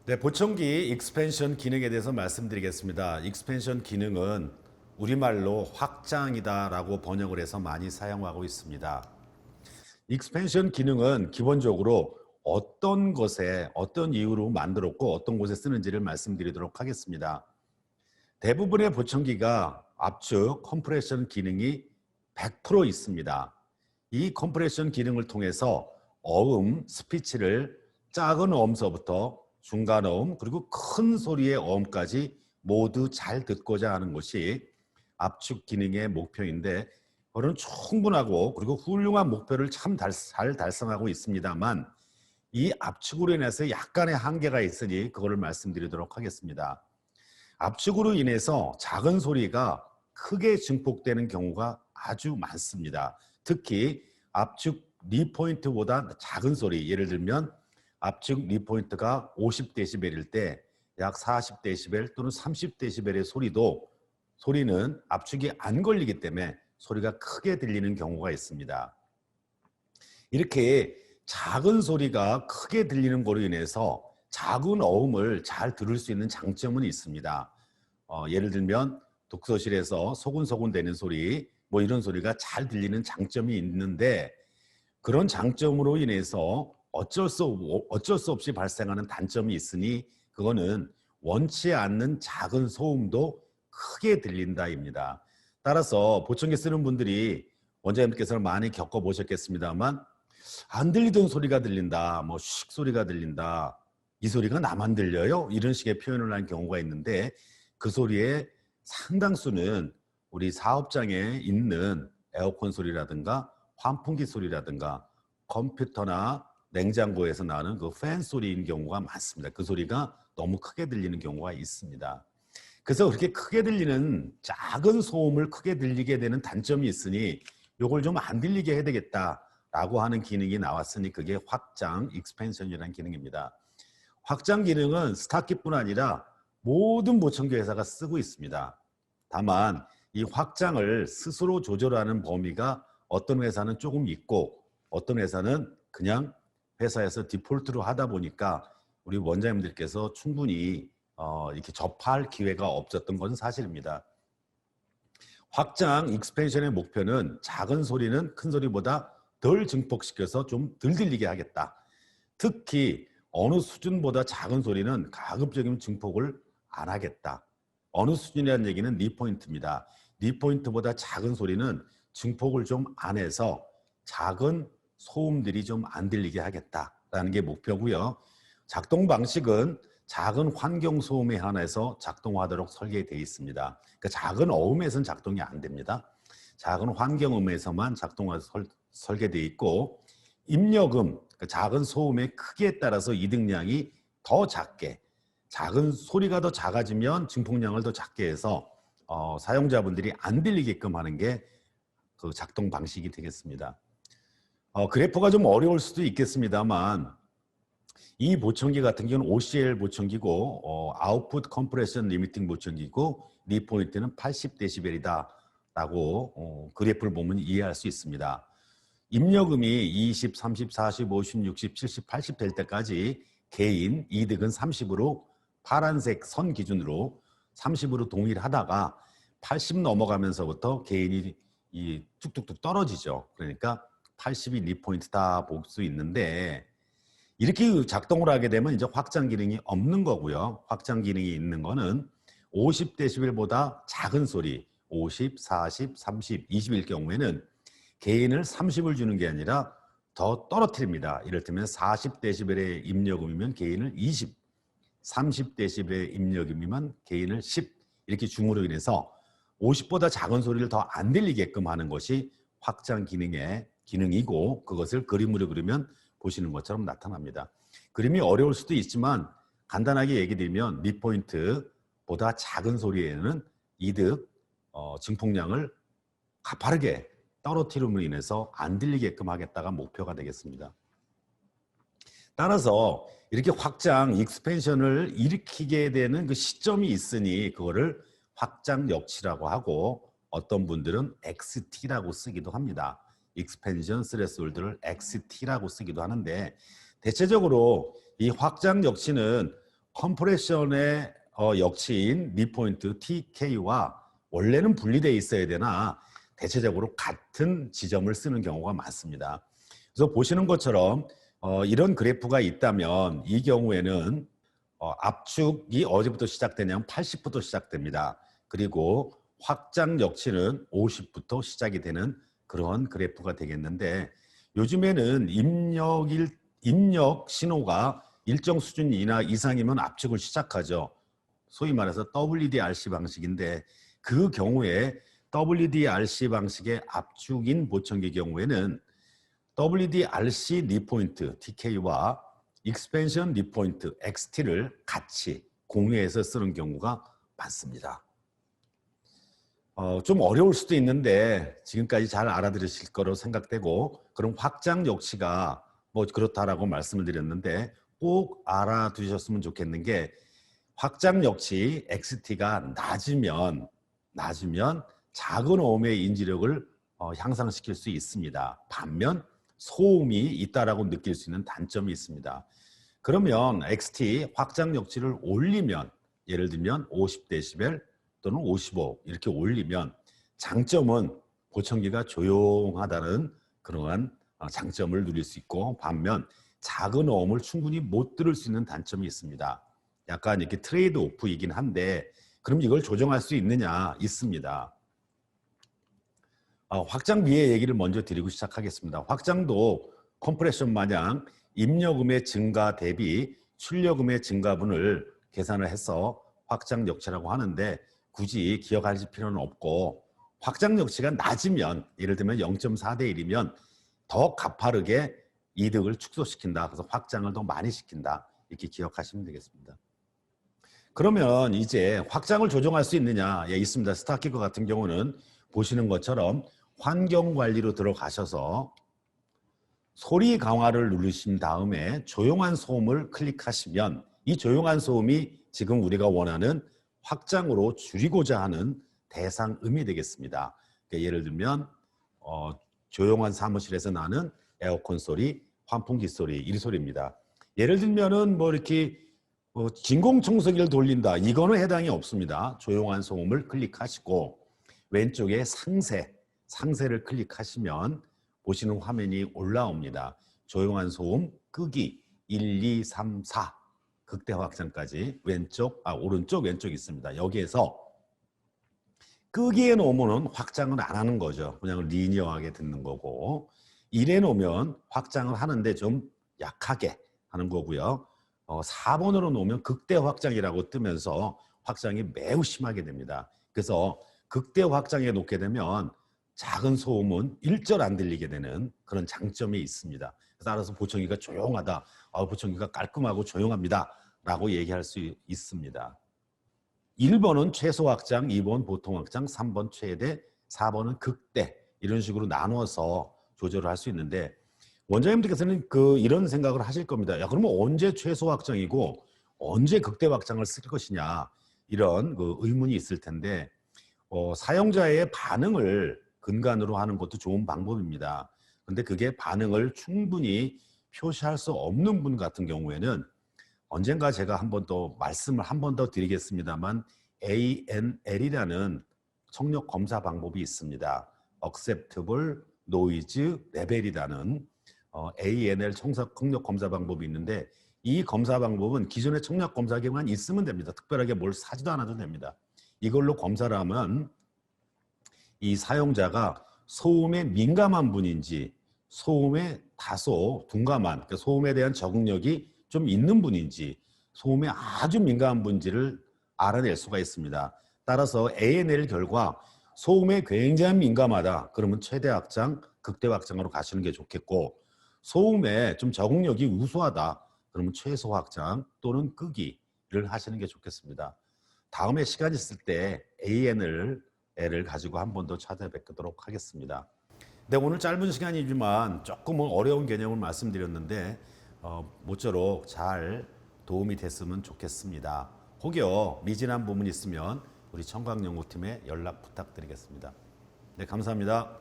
네, 보청기 익스펜션 기능에 대해서 말씀드리겠습니다. 익스펜션 기능은 우리말로 확장이다라고 번역을 해서 많이 사용하고 있습니다. 익스펜션 기능은 기본적으로 어떤 것에 어떤 이유로 만들었고 어떤 곳에 쓰는지를 말씀드리도록 하겠습니다. 대부분의 보청기가 압축, 컴프레션 기능이 100% 있습니다. 이 컴프레션 기능을 통해서 어음, 스피치를 작은 어음서부터 중간 어음, 그리고 큰 소리의 어음까지 모두 잘 듣고자 하는 것이 압축 기능의 목표인데, 그런 충분하고 그리고 훌륭한 목표를 참 잘 달성하고 있습니다만, 이 압축으로 인해서 약간의 한계가 있으니 그거를 말씀드리도록 하겠습니다. 압축으로 인해서 작은 소리가 크게 증폭되는 경우가 아주 많습니다. 특히 압축 리포인트보다 작은 소리, 예를 들면 압축 리포인트가 50데시벨일 때 약 40데시벨 또는 30데시벨의 소리는 압축이 안 걸리기 때문에 소리가 크게 들리는 경우가 있습니다. 이렇게 작은 소리가 크게 들리는 것으로 인해서 작은 어음을 잘 들을 수 있는 장점은 있습니다. 예를 들면 독서실에서 소근소근 되는 소리, 뭐 이런 소리가 잘 들리는 장점이 있는데, 그런 장점으로 인해서 어쩔 수 없이 발생하는 단점이 있으니 그거는 원치 않는 작은 소음도 크게 들린다입니다. 따라서 보청기 쓰는 분들이 원장님께서는 많이 겪어보셨겠습니다만, 안 들리던 소리가 들린다, 뭐 슉 소리가 들린다, 이 소리가 나만 들려요? 이런 식의 표현을 한 경우가 있는데, 그 소리의 상당수는 우리 사업장에 있는 에어컨 소리라든가 환풍기 소리라든가 컴퓨터나 냉장고에서 나는 그 팬 소리인 경우가 많습니다. 그 소리가 너무 크게 들리는 경우가 있습니다. 그래서 그렇게 크게 들리는 작은 소음을 크게 들리게 되는 단점이 있으니 이걸 좀 안 들리게 해야 되겠다라고 하는 기능이 나왔으니 그게 확장, 익스펜션이라는 기능입니다. 확장 기능은 스타키뿐 아니라 모든 보청기 회사가 쓰고 있습니다. 다만 이 확장을 스스로 조절하는 범위가 어떤 회사는 조금 있고 어떤 회사는 그냥 회사에서 디폴트로 하다 보니까 우리 원장님들께서 충분히 이렇게 접할 기회가 없었던 것은 사실입니다. 확장, 익스펜션의 목표는 작은 소리는 큰 소리보다 덜 증폭시켜서 좀 덜 들리게 하겠다. 특히 어느 수준보다 작은 소리는 가급적이면 증폭을 안 하겠다. 어느 수준이라는 얘기는 니포인트입니다. 니포인트보다 작은 소리는 증폭을 좀 안 해서 작은 소음들이 좀 안 들리게 하겠다라는 게 목표고요. 작동 방식은 작은 환경 소음에 한해서 작동하도록 설계되어 있습니다. 그러니까 작은 어음에서는 작동이 안 됩니다. 작은 환경음에서만 설계되어 있고, 입력음, 그러니까 작은 소음의 크기에 따라서 이득량이 더 작게, 작은 소리가 더 작아지면 증폭량을 더 작게 해서 사용자분들이 안 들리게끔 하는 게 그 작동 방식이 되겠습니다. 그래프가 좀 어려울 수도 있겠습니다만, 이 보청기 같은 경우는 OCL 보청기고 아웃풋 컴프레션 리미팅 보청기고 리포인트는 80데시벨이다 라고 그래프를 보면 이해할 수 있습니다. 입력음이 20, 30, 40, 50, 60, 70, 80 될 때까지 개인 이득은 30으로 파란색 선 기준으로 30으로 동일하다가 80 넘어가면서부터 개인이 뚝뚝뚝 떨어지죠. 그러니까 80이 리포인트다 볼 수 있는데, 이렇게 작동을 하게 되면 이제 확장 기능이 없는 거고요. 확장 기능이 있는 거는 50데시벨보다 작은 소리, 50, 40, 30, 20일 경우에는 개인을 30을 주는 게 아니라 더 떨어뜨립니다. 이를테면 40데시벨의 입력음이면 개인을 20, 30데시벨의 입력음이면 개인을 10 이렇게 줌으로 인해서 50보다 작은 소리를 더 안 들리게끔 하는 것이 확장 기능의 기능이고, 그것을 그림으로 그리면 보시는 것처럼 나타납니다. 그림이 어려울 수도 있지만 간단하게 얘기 드리면 미포인트보다 작은 소리에는 이득, 증폭량을 가파르게 떨어뜨림으로 인해서 안 들리게끔 하겠다가 목표가 되겠습니다. 따라서 이렇게 확장, 익스펜션을 일으키게 되는 그 시점이 있으니 그거를 확장 역치라고 하고, 어떤 분들은 XT라고 쓰기도 합니다. 익스펜션 스레스홀드를 XT라고 쓰기도 하는데, 대체적으로 이 확장 역치는 컴프레션의 역치인 미포인트 TK와 원래는 분리되어 있어야 되나 대체적으로 같은 지점을 쓰는 경우가 많습니다. 그래서 보시는 것처럼 이런 그래프가 있다면 이 경우에는 압축이 어디부터 시작되냐면 80부터 시작됩니다. 그리고 확장 역치는 50부터 시작이 되는 그런 그래프가 되겠는데 요즘에는 입력 신호가 일정 수준 이상이면 압축을 시작하죠. 소위 말해서 WDRC 방식인데 그 경우에 WDRC 방식의 압축인 보청기 경우에는 WDRC 리포인트 TK와 익스펜션 리포인트 XT를 같이 공유해서 쓰는 경우가 많습니다. 좀 어려울 수도 있는데 지금까지 잘 알아들으실 거로 생각되고 그럼 확장 역치가 뭐 그렇다라고 말씀을 드렸는데 꼭 알아두셨으면 좋겠는 게 확장 역치 XT가 낮으면 작은 오음의 인지력을 향상시킬 수 있습니다. 반면 소음이 있다라고 느낄 수 있는 단점이 있습니다. 그러면 XT 확장 역치를 올리면 예를 들면 50dB 또는 55 이렇게 올리면 장점은 보청기가 조용하다는 그러한 장점을 누릴 수 있고 반면 작은 어음을 충분히 못 들을 수 있는 단점이 있습니다. 약간 이렇게 트레이드 오프이긴 한데 그럼 이걸 조정할 수 있느냐? 있습니다. 확장비의 얘기를 먼저 드리고 시작하겠습니다. 확장도 컴프레션 마냥 입력음의 증가 대비 출력음의 증가분을 계산을 해서 확장 역치라고 하는데 굳이 기억하실 필요는 없고 확장 역치가 낮으면 예를 들면 0.4대 1이면 더 가파르게 이득을 축소시킨다. 그래서 확장을 더 많이 시킨다. 이렇게 기억하시면 되겠습니다. 그러면 이제 확장을 조정할 수 있느냐? 예, 있습니다. 스타키커 같은 경우는 보시는 것처럼 환경관리로 들어가셔서 소리 강화를 누르신 다음에 조용한 소음을 클릭하시면 이 조용한 소음이 지금 우리가 원하는 확장으로 줄이고자 하는 대상음이 되겠습니다. 그러니까 예를 들면 조용한 사무실에서 나는 에어컨 소리, 환풍기 소리, 이 소리입니다. 예를 들면은 뭐 이렇게 진공청소기를 돌린다. 이거는 해당이 없습니다. 조용한 소음을 클릭하시고 왼쪽에 상세를 클릭하시면 보시는 화면이 올라옵니다. 조용한 소음 끄기 1, 2, 3, 4 극대 확장까지 오른쪽 왼쪽 있습니다. 여기에서 끄기에 놓으면 확장을 안 하는 거죠. 그냥 리니어하게 듣는 거고 1에 놓으면 확장을 하는데 좀 약하게 하는 거고요. 4번으로 놓으면 극대 확장이라고 뜨면서 확장이 매우 심하게 됩니다. 그래서 극대 확장에 놓게 되면 작은 소음은 일절 안 들리게 되는 그런 장점이 있습니다. 따라서 보청기가 조용하다, 보청기가 깔끔하고 조용합니다 라고 얘기할 수 있습니다. 1번은 최소 확장, 2번 보통 확장, 3번 최대, 4번은 극대 이런 식으로 나눠서 조절을 할 수 있는데 원장님들께서는 이런 생각을 하실 겁니다. 야, 그러면 언제 최소 확장이고 언제 극대 확장을 쓸 것이냐 이런 의문이 있을 텐데 사용자의 반응을 근간으로 하는 것도 좋은 방법입니다. 근데 그게 반응을 충분히 표시할 수 없는 분 같은 경우에는 언젠가 제가 말씀을 한 번 더 드리겠습니다만 ANL이라는 청력 검사 방법이 있습니다. Acceptable Noise Level이라는 ANL 청력 검사 방법이 있는데 이 검사 방법은 기존의 청력 검사기만 있으면 됩니다. 특별하게 뭘 사지도 않아도 됩니다. 이걸로 검사를 하면 이 사용자가 소음에 민감한 분인지 소음에 다소 둔감한 그러니까 소음에 대한 적응력이 좀 있는 분인지 소음에 아주 민감한 분인지를 알아낼 수가 있습니다. 따라서 ANL 결과 소음에 굉장히 민감하다 그러면 최대 확장, 극대 확장으로 가시는 게 좋겠고 소음에 좀 적응력이 우수하다 그러면 최소 확장 또는 끄기를 하시는 게 좋겠습니다. 다음에 시간 있을 때 ANL을 가지고 한 번 더 찾아뵙도록 하겠습니다. 네, 오늘 짧은 시간이지만 조금 어려운 개념을 말씀드렸는데 모쪼록 잘 도움이 됐으면 좋겠습니다. 혹여 미진한 부분이 있으면 우리 청각연구팀에 연락 부탁드리겠습니다. 네, 감사합니다.